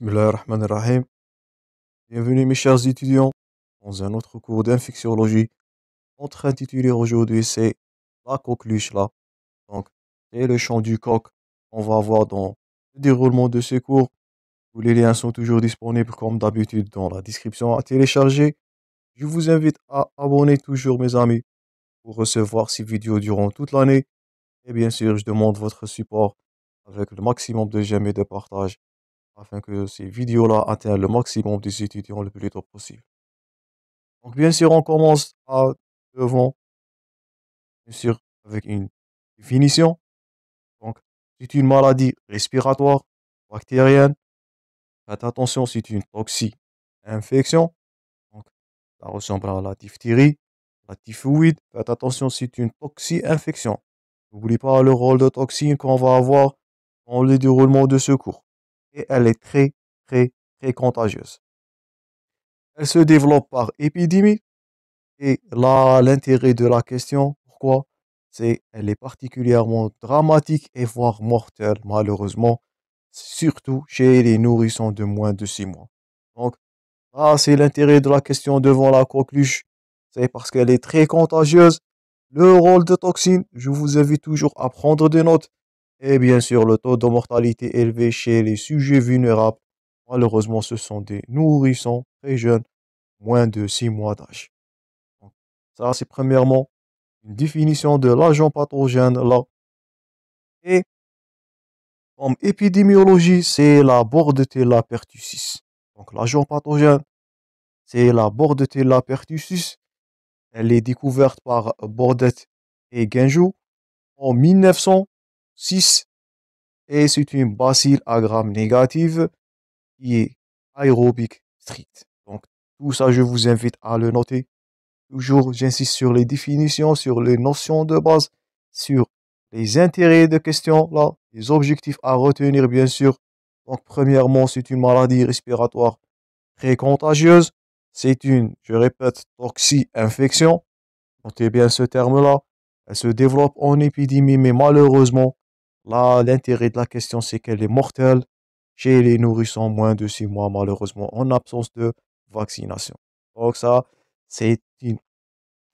Bismillahirrahmanirrahim. Bienvenue mes chers étudiants dans un autre cours d'infectiologie. Notre intitulé aujourd'hui c'est la coqueluche là. Donc c'est le chant du coq. On va voir dans le déroulement de ce cours. Tous les liens sont toujours disponibles comme d'habitude dans la description à télécharger. Je vous invite à abonner toujours mes amis pour recevoir ces vidéos durant toute l'année. Et bien sûr, je demande votre support avec le maximum de j'aime et de partage afin que ces vidéos-là atteignent le maximum des étudiants le plus tôt possible. Donc, bien sûr, on commence devant, bien sûr, avec une définition. Donc, c'est une maladie respiratoire, bactérienne. Faites attention, c'est une toxi-infection. Donc, ça ressemble à la diphtérie, la typhoïde. Faites attention, c'est une toxi-infection. N'oubliez pas le rôle de toxine qu'on va avoir dans le déroulement de ce cours. Et elle est très, très, très contagieuse. Elle se développe par épidémie. Et là, l'intérêt de la question, pourquoi? Elle est particulièrement dramatique et voire mortelle, malheureusement, surtout chez les nourrissons de moins de 6 mois. Donc, c'est l'intérêt de la question devant la coqueluche. C'est parce qu'elle est très contagieuse. Le rôle de toxine, je vous invite toujours à prendre des notes. Et bien sûr, le taux de mortalité élevé chez les sujets vulnérables. Malheureusement, ce sont des nourrissons très jeunes, moins de 6 mois d'âge. Donc, ça, c'est premièrement une définition de l'agent pathogène là. Et en épidémiologie, c'est la Bordetella pertussis. Donc, l'agent pathogène, c'est la Bordetella pertussis. Elle est découverte par Bordet et Guinjou en 1906 et c'est une bacille à gram négative qui est aérobique stricte. Donc, tout ça, je vous invite à le noter. Toujours, j'insiste sur les définitions, sur les notions de base, sur les intérêts de questions, là, les objectifs à retenir, bien sûr. Donc, premièrement, c'est une maladie respiratoire très contagieuse. C'est une, je répète, toxi-infection. Notez bien ce terme-là. Elle se développe en épidémie, mais malheureusement, là, l'intérêt de la question, c'est qu'elle est mortelle chez les nourrissons moins de 6 mois, malheureusement, en absence de vaccination. Donc, ça, c'est une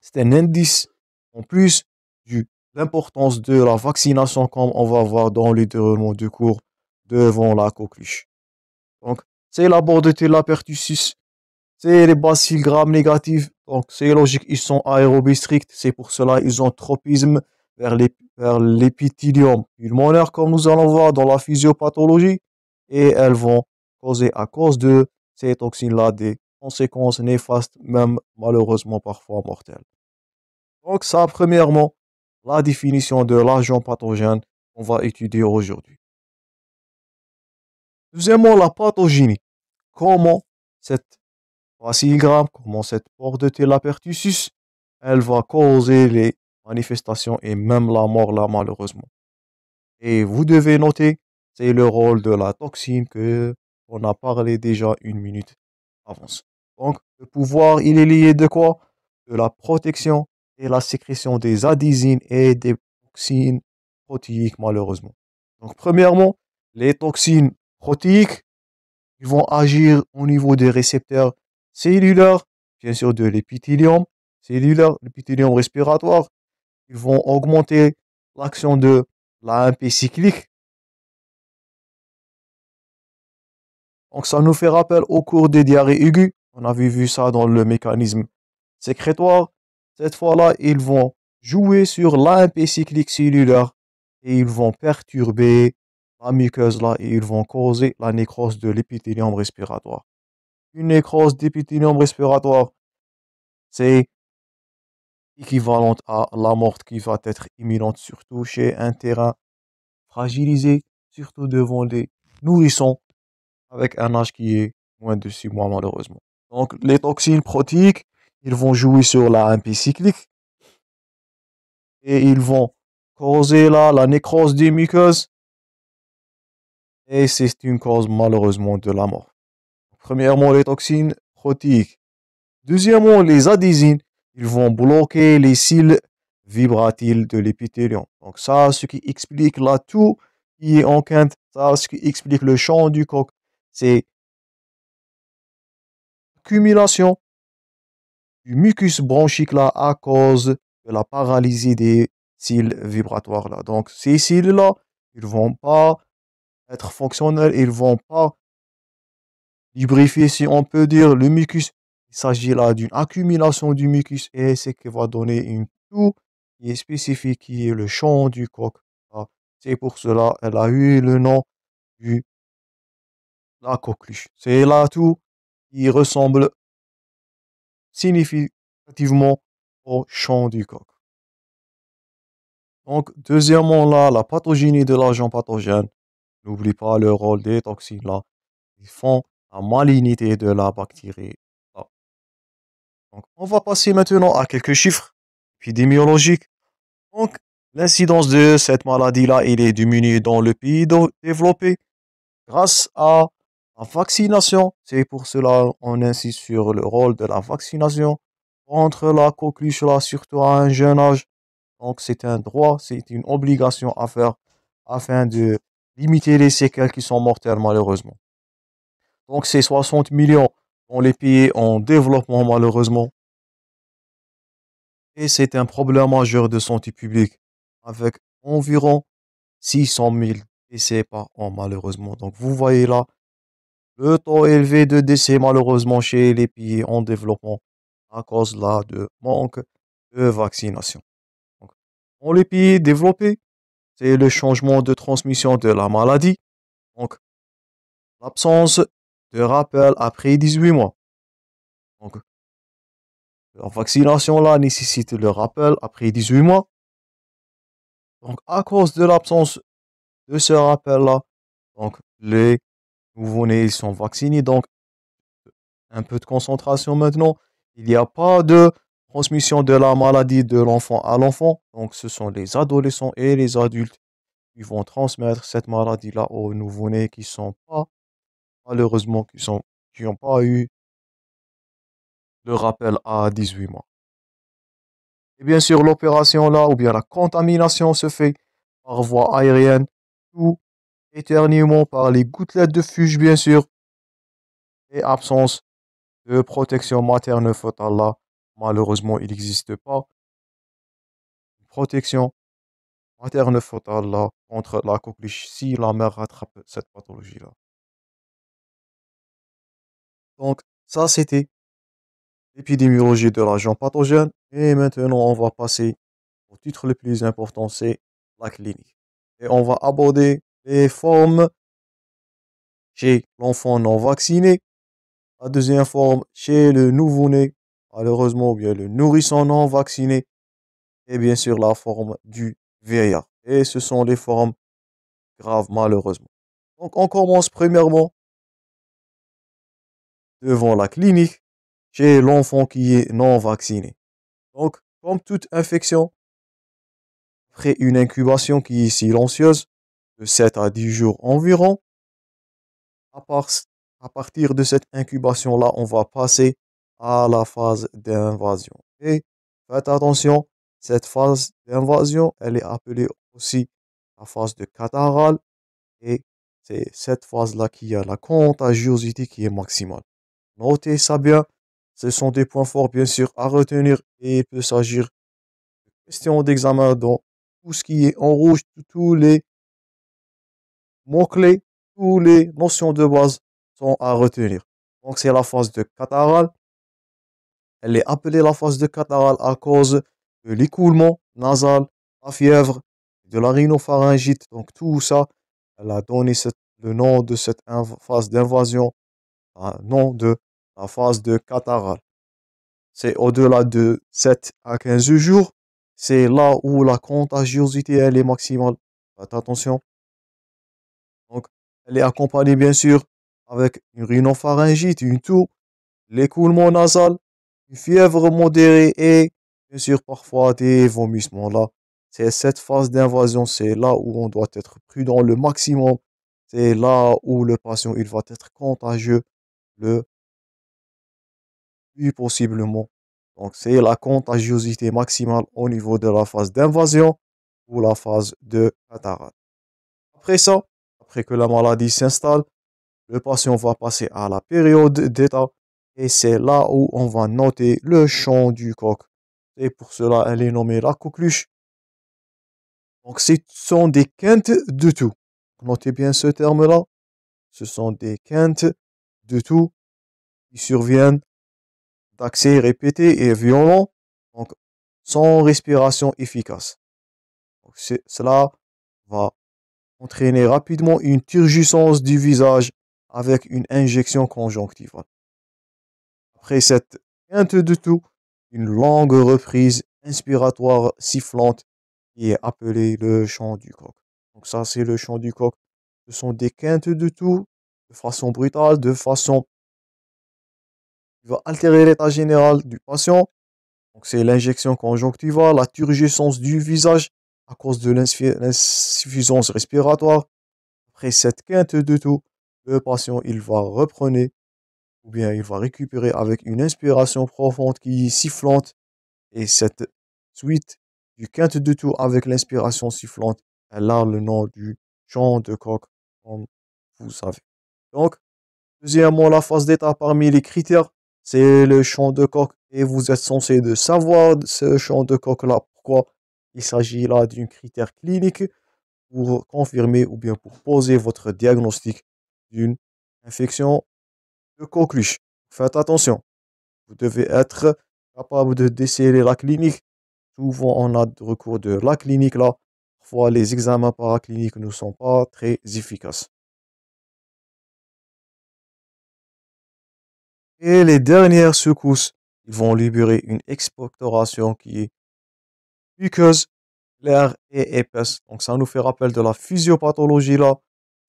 c'est un indice en plus de l'importance de la vaccination comme on va voir dans le déroulement du cours devant la coqueluche. Donc, c'est la Bordetella pertussis, c'est les bacilles gram négatives. Donc, c'est logique, ils sont aérobie stricts. C'est pour cela ils ont tropisme vers l'épithélium pulmonaire, comme nous allons voir dans la physiopathologie. Et elles vont causer, à cause de ces toxines-là, des conséquences néfastes, même malheureusement parfois mortelles. Donc ça, premièrement, la définition de l'agent pathogène qu'on va étudier aujourd'hui. Deuxièmement, la pathogénie. Comment cette bacilligramme, comment cette Bordetella pertussis, elle va causer les manifestations et même la mort là, malheureusement. Et vous devez noter, c'est le rôle de la toxine que on a parlé déjà une minute avant. Donc, le pouvoir, il est lié de quoi? De la protection et la sécrétion des adhésines et des toxines protéiques, malheureusement. Donc, premièrement, les toxines protéiques, ils vont agir au niveau des récepteurs cellulaires, bien sûr de l'épithélium cellulaire, l'épithélium respiratoire. Ils vont augmenter l'action de l'AMP cyclique. Donc, ça nous fait rappel au cours des diarrhées aiguës. On avait vu ça dans le mécanisme sécrétoire. Cette fois-là, ils vont jouer sur l'AMP cyclique cellulaire et ils vont perturber la muqueuse là et ils vont causer la nécrose de l'épithélium respiratoire. Une nécrose d'épithélium respiratoire, c'est équivalente à la mort qui va être imminente, surtout chez un terrain fragilisé, surtout devant les nourrissons avec un âge qui est moins de 6 mois malheureusement. Donc les toxines protéiques, ils vont jouer sur la AMP cyclique et ils vont causer là la nécrose des muqueuses et c'est une cause malheureusement de la mort. Premièrement, les toxines protéiques. Deuxièmement, les adhésines, ils vont bloquer les cils vibratiles de l'épithélium. Donc ça, ce qui explique là tout qui est en quinte, ça, ce qui explique le chant du coq, c'est accumulation du mucus bronchique là à cause de la paralysie des cils vibratoires là. Donc, ces cils-là, ils vont pas être fonctionnels, ils vont pas lubrifier, si on peut dire, le mucus. Il s'agit là d'une accumulation du mucus et c'est qui va donner une toux qui est spécifique, qui est le chant du coq. Ah, c'est pour cela elle a eu le nom du la coqueluche. C'est là tout qui ressemble significativement au chant du coq. Donc, deuxièmement, là, la pathogénie de l'agent pathogène. N'oublie pas le rôle des toxines là. Ils font la malignité de la bactérie. Là. Donc, on va passer maintenant à quelques chiffres épidémiologiques. Donc, l'incidence de cette maladie-là, il est diminuée dans le pays développé grâce à la vaccination. C'est pour cela qu'on insiste sur le rôle de la vaccination contre la coqueluche là, surtout à un jeune âge. Donc, c'est un droit, c'est une obligation à faire afin de limiter les séquelles qui sont mortelles, malheureusement. Donc, c'est 60 millions dans les pays en développement, malheureusement. Et c'est un problème majeur de santé publique avec environ 600 000 décès par an, malheureusement. Donc, vous voyez là le taux élevé de décès, malheureusement, chez les pays en développement à cause là de manque de vaccination. Donc, dans les pays développés, c'est le changement de transmission de la maladie. Donc, l'absence de rappel après 18 mois. Donc, la vaccination là nécessite le rappel après 18 mois. Donc, à cause de l'absence de ce rappel là, donc les nouveau-nés ils sont vaccinés. Donc, un peu de concentration maintenant. Il n'y a pas de transmission de la maladie de l'enfant à l'enfant. Donc, ce sont les adolescents et les adultes qui vont transmettre cette maladie-là aux nouveau-nés qui sont pas, malheureusement, qui n'ont pas eu le rappel à 18 mois. Et bien sûr, l'opération là, ou bien la contamination se fait par voie aérienne ou éternuement par les gouttelettes de fuge, bien sûr, et absence de protection materne-fœtale là. Malheureusement, il n'existe pas une protection materne-fœtale là contre la coqueluche si la mère rattrape cette pathologie-là. Donc, ça, c'était l'épidémiologie de l'agent pathogène. Et maintenant, on va passer au titre le plus important, c'est la clinique. Et on va aborder les formes chez l'enfant non vacciné, la deuxième forme chez le nouveau-né, malheureusement, ou bien le nourrisson non vacciné, et bien sûr la forme du vieillard. Et ce sont les formes graves, malheureusement. Donc, on commence premièrement devant la clinique chez l'enfant qui est non vacciné. Donc, comme toute infection, après une incubation qui est silencieuse, de 7 à 10 jours environ, à, part- à partir de cette incubation-là, on va passer à la phase d'invasion. Et faites attention, cette phase d'invasion, elle est appelée aussi la phase de catarrhale. Et c'est cette phase-là qui a la contagiosité qui est maximale. Notez ça bien. Ce sont des points forts, bien sûr, à retenir. Et il peut s'agir de questions d'examen dans tout ce qui est en rouge, tous les mots-clés, toutes les notions de base sont à retenir. Donc, c'est la phase de catarrhale. Elle est appelée la phase de catarrhale à cause de l'écoulement nasal, la fièvre, de la rhinopharyngite. Donc, tout ça, elle a donné le nom de cette phase d'invasion, le nom de la phase de catarrhale. C'est au-delà de 7 à 15 jours. C'est là où la contagiosité elle est maximale. Faites attention. Donc, elle est accompagnée bien sûr avec une rhinopharyngite, une toux, l'écoulement nasal, une fièvre modérée et bien sûr parfois des vomissements. Là, c'est cette phase d'invasion, c'est là où on doit être prudent le maximum. C'est là où le patient il va être contagieux le plus possiblement. Donc, c'est la contagiosité maximale au niveau de la phase d'invasion ou la phase de cataracte. Après ça, après que la maladie s'installe, le patient va passer à la période d'état. et c'est là où on va noter le champ du coq. Et pour cela, elle est nommée la coqueluche. Donc, ce sont des quintes de tout. Notez bien ce terme-là. Ce sont des quintes de tout qui surviennent d'accès répétés et violents, donc sans respiration efficace. Donc, cela va entraîner rapidement une turgescence du visage avec une injection conjonctivale. Après cette quinte de tout, une longue reprise inspiratoire sifflante qui est appelée le chant du coq. Donc ça, c'est le chant du coq. Ce sont des quintes de tout, de façon brutale, de façon qui va altérer l'état général du patient. Donc c'est l'injection conjonctivale, la turgescence du visage à cause de l'insuffisance respiratoire. Après cette quinte de tout, le patient, il va reprendre ou bien il va récupérer avec une inspiration profonde qui est sifflante. Et cette suite du quinte de tout avec l'inspiration sifflante, elle a le nom du chant de coq, comme vous savez. Donc, deuxièmement, la phase d'état parmi les critères, c'est le chant de coq. Et vous êtes censé de savoir ce chant de coq-là. Pourquoi il s'agit là d'un critère clinique pour confirmer ou bien pour poser votre diagnostic d'une infection de coqueluche. Faites attention. Vous devez être capable de déceler la clinique. Souvent, on a recours de la clinique là. Parfois, les examens paracliniques ne sont pas très efficaces. Et les dernières secousses, ils vont libérer une expectoration qui est muqueuse, claire et épaisse. Donc, ça nous fait rappel de la physiopathologie là.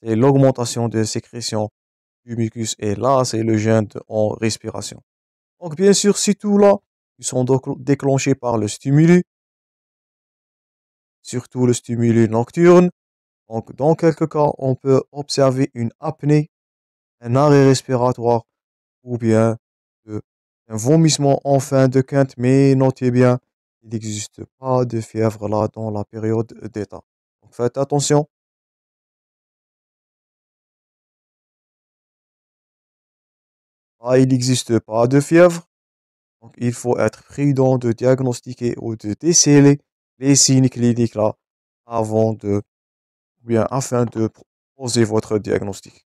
C'est l'augmentation des sécrétions du mucus. Et là, c'est le gène en respiration. Donc, bien sûr, si tout là, ils sont déclenchés par le stimuli, surtout le stimuli nocturne. Donc, dans quelques cas, on peut observer une apnée, un arrêt respiratoire ou bien un vomissement en fin de quinte. Mais notez bien, il n'existe pas de fièvre là dans la période d'état. Donc, faites attention. Ah, il n'existe pas de fièvre. Donc, il faut être prudent de diagnostiquer ou de déceler les signes cliniques là avant de, ou bien afin de poser votre diagnostic.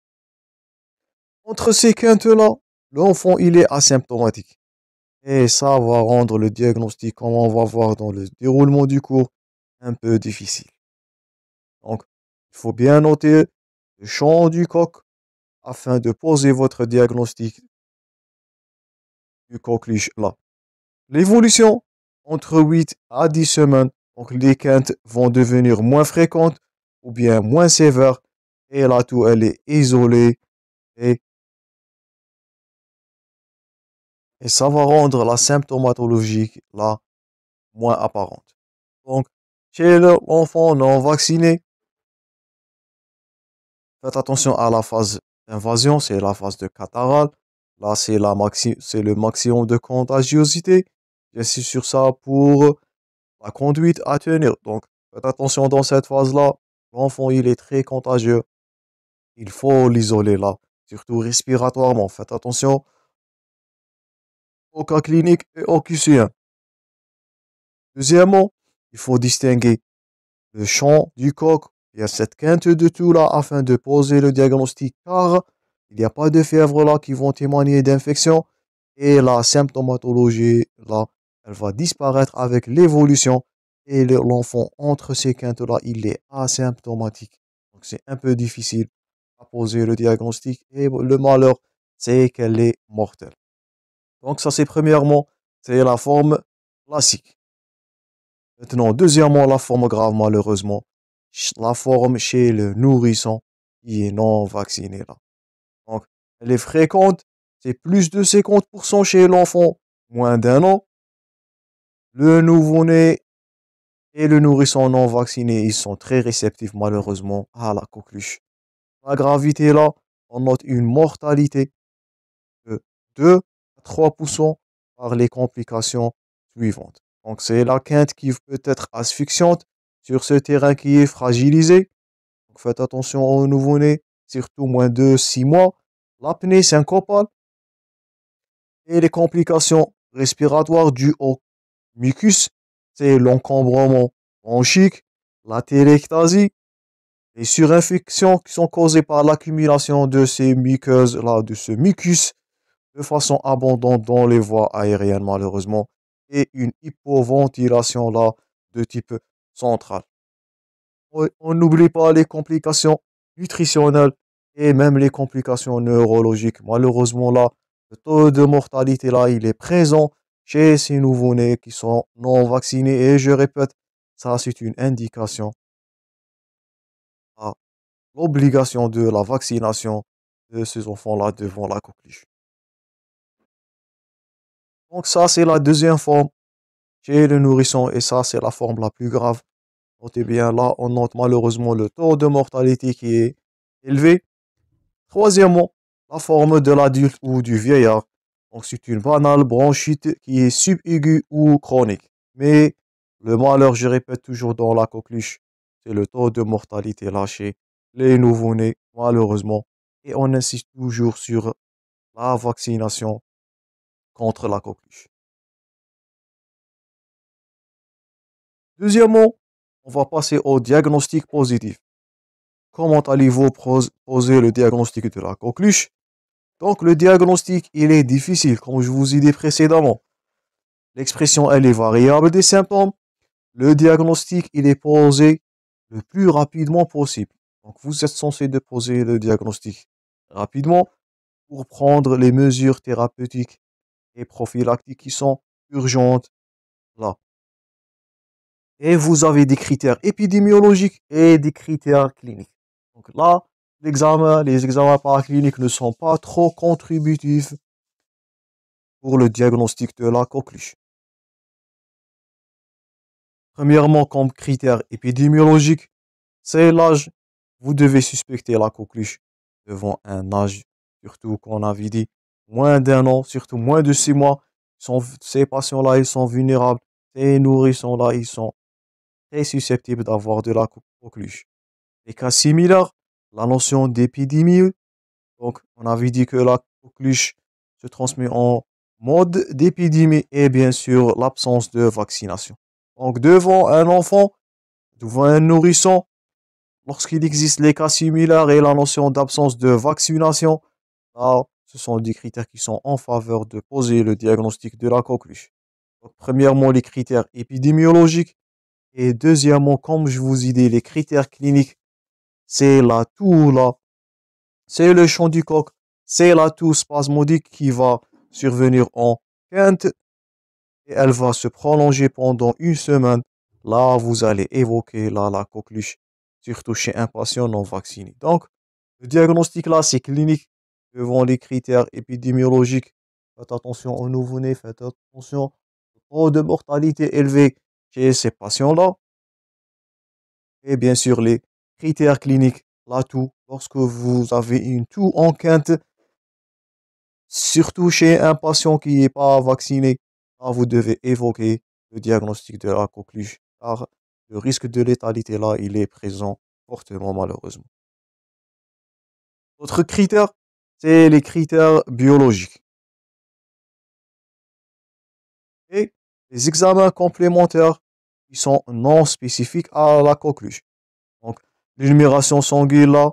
Entre ces quintes-là, l'enfant, il est asymptomatique. Et ça va rendre le diagnostic, comme on va voir dans le déroulement du cours, un peu difficile. Donc, il faut bien noter le chant du coq afin de poser votre diagnostic du coqueluche là. L'évolution entre 8 à 10 semaines, donc les quintes vont devenir moins fréquentes ou bien moins sévères et la toux elle est isolée et, et ça va rendre la symptomatologie là moins apparente. Donc, chez l'enfant non vacciné, faites attention à la phase d'invasion, c'est la phase de catarrhale. Là, c'est le maximum de contagiosité. J'insiste sur ça pour la conduite à tenir. Donc, faites attention dans cette phase-là. L'enfant, il est très contagieux. Il faut l'isoler là, surtout respiratoirement. Faites attention au cas clinique et au QC1. Deuxièmement, il faut distinguer le chant du coq. Il y a cette quinte de tout là afin de poser le diagnostic car il n'y a pas de fièvre là qui vont témoigner d'infection et la symptomatologie là, elle va disparaître avec l'évolution et l'enfant entre ces quintes là, il est asymptomatique. Donc c'est un peu difficile à poser le diagnostic et le malheur, c'est qu'elle est mortelle. Donc ça c'est premièrement, c'est la forme classique. Maintenant, deuxièmement, la forme grave, malheureusement, la forme chez le nourrisson qui est non vacciné là. Donc, elle est fréquente, c'est plus de 50% chez l'enfant moins d'un an. Le nouveau-né et le nourrisson non vacciné, ils sont très réceptifs, malheureusement, à la coqueluche. La gravité là, on note une mortalité de 2 à 3% par les complications suivantes. Donc, c'est la quinte qui peut être asphyxiante sur ce terrain qui est fragilisé. Donc, faites attention aux nouveau-nés, surtout moins de 6 mois. L'apnée syncopale, Et les complications respiratoires dues au mucus, c'est l'encombrement bronchique, la téléctasie, les surinfections qui sont causées par l'accumulation de ces muqueuses-là, de ce mucus, de façon abondante dans les voies aériennes, malheureusement, et une hypoventilation là de type central. On n'oublie pas les complications nutritionnelles et même les complications neurologiques. Malheureusement, là, le taux de mortalité, là, il est présent chez ces nouveau-nés qui sont non vaccinés. Et je répète, ça, c'est une indication à l'obligation de la vaccination de ces enfants-là devant la coqueluche. Donc ça, c'est la deuxième forme chez le nourrisson et ça, c'est la forme la plus grave. Notez bien, là, on note malheureusement le taux de mortalité qui est élevé. Troisièmement, la forme de l'adulte ou du vieillard. Donc, c'est une banale bronchite qui est subaiguë ou chronique. Mais le malheur, je répète toujours dans la coqueluche, c'est le taux de mortalité lâché, les nouveau-nés, malheureusement. Et on insiste toujours sur la vaccination contre la coqueluche. Deuxièmement, on va passer au diagnostic positif. Comment allez-vous poser le diagnostic de la coqueluche? Donc, le diagnostic, il est difficile, comme je vous ai dit précédemment. L'expression, elle est variable des symptômes. Le diagnostic, il est posé le plus rapidement possible. Donc, vous êtes censé de poser le diagnostic rapidement pour prendre les mesures thérapeutiques et prophylactiques qui sont urgentes là. Et vous avez des critères épidémiologiques et des critères cliniques. Donc là, les examens paracliniques ne sont pas trop contributifs pour le diagnostic de la coqueluche. Premièrement, comme critère épidémiologique, c'est l'âge. Vous devez suspecter la coqueluche devant un âge, surtout qu'on avait dit moins d'un an, surtout moins de 6 mois. Ces patients-là, ils sont vulnérables. Ces nourrissons-là, ils sont très susceptibles d'avoir de la coqueluche. Les cas similaires, la notion d'épidémie. Donc, on avait dit que la coqueluche se transmet en mode d'épidémie et bien sûr l'absence de vaccination. Donc, devant un enfant, devant un nourrisson, lorsqu'il existe les cas similaires et la notion d'absence de vaccination, là, ce sont des critères qui sont en faveur de poser le diagnostic de la coqueluche. Donc, premièrement, les critères épidémiologiques et deuxièmement, comme je vous ai dit, les critères cliniques, c'est la toux là, c'est le chant du coq, c'est la toux spasmodique qui va survenir en quinte et elle va se prolonger pendant une semaine. Là, vous allez évoquer là, la coqueluche, surtout chez un patient non vacciné. Donc, le diagnostic là, c'est clinique devant les critères épidémiologiques. Faites attention aux nouveau-nés, faites attention au taux de mortalité élevé chez ces patients-là. Et bien sûr, les critères cliniques, la toux, lorsque vous avez une toux en quinte, surtout chez un patient qui n'est pas vacciné, là, vous devez évoquer le diagnostic de la coqueluche, car le risque de létalité là, il est présent fortement malheureusement. Autre critère, c'est les critères biologiques. Et les examens complémentaires qui sont non spécifiques à la coqueluche. Donc, l'énumération sanguine là,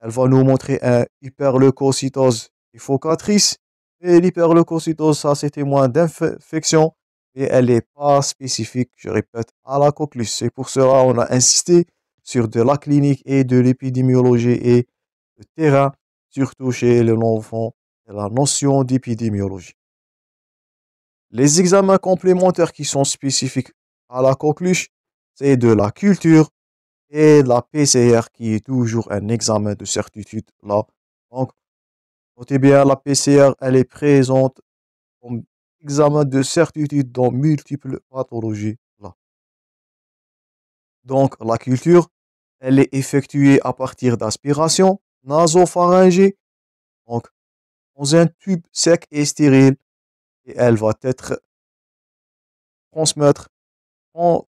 elle va nous montrer un hyperleucocytose effocatrice. Et l'hyperleucocytose, ça, c'est témoin d'infection. Et elle n'est pas spécifique, je répète, à la coqueluche. C'est pour cela qu'on a insisté sur de la clinique et de l'épidémiologie et le terrain, surtout chez l'enfant, la notion d'épidémiologie. Les examens complémentaires qui sont spécifiques à la coqueluche, c'est de la culture et la PCR qui est toujours un examen de certitude là. Donc, notez bien, la PCR, elle est présente comme examen de certitude dans multiples pathologies là. Donc, la culture, elle est effectuée à partir d'aspiration nasopharyngée, donc dans un tube sec et stérile, et elle va être transmettre, en-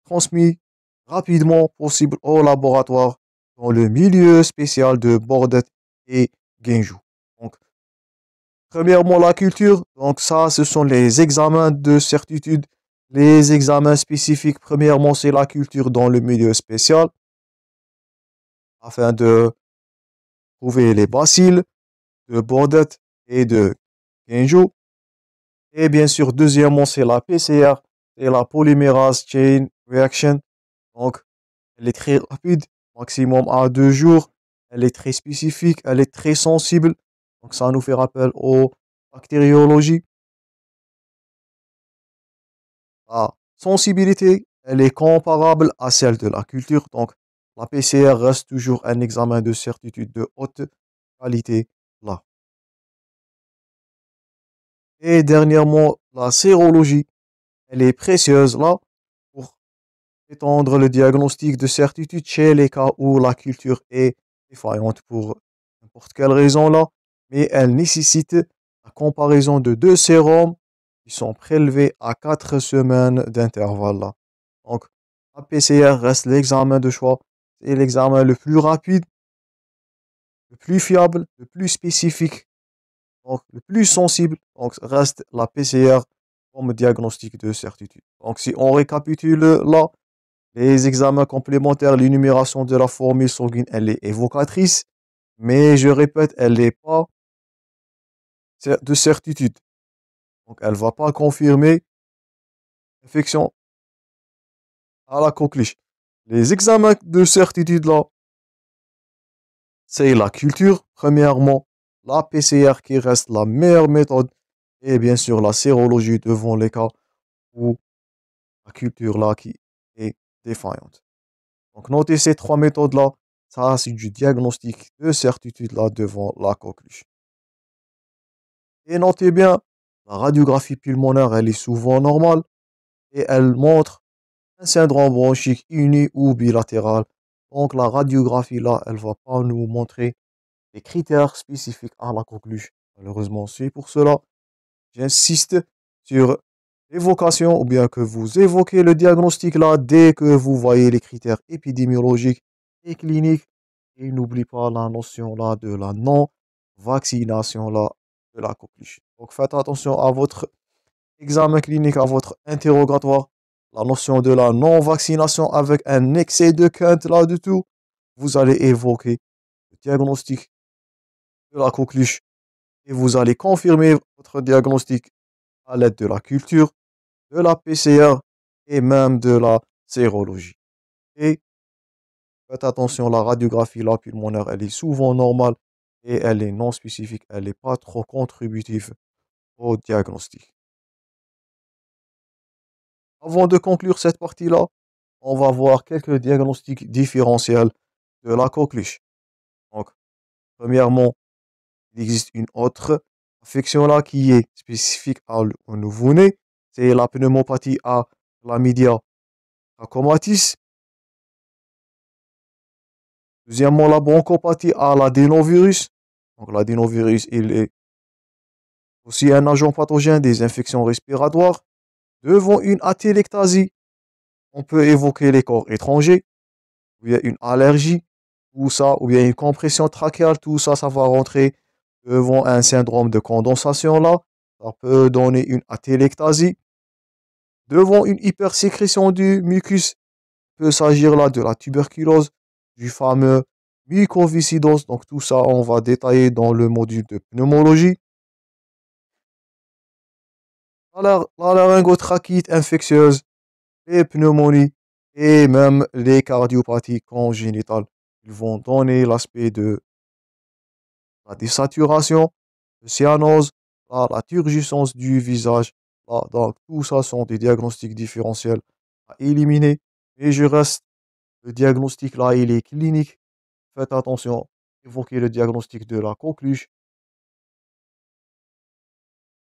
transmis rapidement possible au laboratoire dans le milieu spécial de Bordet et Guinjou. Donc, Premièrement, la culture. Donc ça, ce sont les examens de certitude, les examens spécifiques. Premièrement, c'est la culture dans le milieu spécial afin de trouver les bacilles de Bordet et de Genjo. Et bien sûr, deuxièmement, c'est la PCR, c'est la polymérase chain reaction. Donc, elle est très rapide, maximum à 2 jours. Elle est très spécifique, elle est très sensible. Donc, ça nous fait rappel aux bactériologies. La sensibilité, elle est comparable à celle de la culture. Donc, la PCR reste toujours un examen de certitude de haute qualité là. Et dernièrement, la sérologie, elle est précieuse là pour étendre le diagnostic de certitude chez les cas où la culture est défaillante pour n'importe quelle raison là, mais elle nécessite la comparaison de deux sérums qui sont prélevés à 4 semaines d'intervalle là. Donc, la PCR reste l'examen de choix, c'est l'examen le plus rapide, le plus fiable, le plus spécifique, donc le plus sensible, donc reste la PCR comme diagnostic de certitude. Donc, si on récapitule là, les examens complémentaires, l'énumération de la formule sanguine, elle est évocatrice, mais je répète, elle n'est pas de certitude. Donc, elle ne va pas confirmer l'infection à la coqueluche. Les examens de certitude, là, c'est la culture, premièrement, la PCR qui reste la meilleure méthode, et bien sûr la sérologie devant les cas où la culture, là, qui est défaillante. Donc, notez ces trois méthodes-là. Ça, c'est du diagnostic de certitude là devant la coqueluche. Et notez bien, la radiographie pulmonaire, elle est souvent normale et elle montre un syndrome bronchique uni ou bilatéral. Donc, la radiographie là, elle va pas nous montrer des critères spécifiques à la coqueluche. Malheureusement, c'est pour cela, j'insiste sur l'évocation ou bien que vous évoquez le diagnostic là dès que vous voyez les critères épidémiologiques et cliniques. Et n'oublie pas la notion là de la non-vaccination là de la coqueluche. Donc faites attention à votre examen clinique, à votre interrogatoire. La notion de la non-vaccination avec un excès de quinte là du tout. Vous allez évoquer le diagnostic de la coqueluche et vous allez confirmer votre diagnostic à l'aide de la culture, de la PCR et même de la sérologie. Et faites attention, la radiographie la pulmonaire, elle est souvent normale et elle est non spécifique, elle n'est pas trop contributive au diagnostic. Avant de conclure cette partie-là, on va voir quelques diagnostics différentiels de la coqueluche. Donc, premièrement, il existe une autre affection là qui est spécifique au nouveau-né, c'est la pneumopathie à chlamydia trachomatis. Deuxièmement, la bronchopathie à l'adénovirus. Donc, l'adénovirus, il est aussi un agent pathogène des infections respiratoires. Devant une atélectasie, on peut évoquer les corps étrangers, ou bien une allergie, tout ça, ou bien une compression trachéale, tout ça, ça va rentrer devant un syndrome de condensation là. Ça peut donner une atélectasie. Devant une hypersécrétion du mucus, peut s'agir là de la tuberculose, du fameux mucoviscidose. Donc tout ça, on va détailler dans le module de pneumologie. La laryngotrachite infectieuse, les pneumonies et même les cardiopathies congénitales. Ils vont donner l'aspect de la désaturation, la cyanose, la turgescence du visage. Donc tout ça sont des diagnostics différentiels à éliminer. Et je reste, le diagnostic là, il est clinique. Faites attention, évoquez le diagnostic de la coqueluche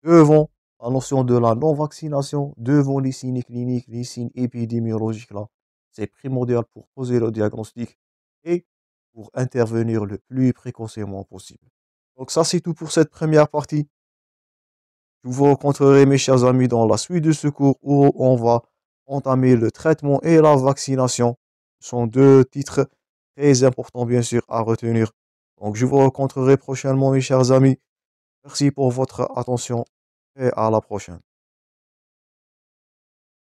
devant la notion de la non-vaccination, devant les signes cliniques, les signes épidémiologiques là. C'est primordial pour poser le diagnostic et pour intervenir le plus précocement possible. Donc ça, c'est tout pour cette première partie. Je vous rencontrerai, mes chers amis, dans la suite de ce cours où on va entamer le traitement et la vaccination. Ce sont deux titres très importants, bien sûr, à retenir. Donc, je vous rencontrerai prochainement, mes chers amis. Merci pour votre attention et à la prochaine.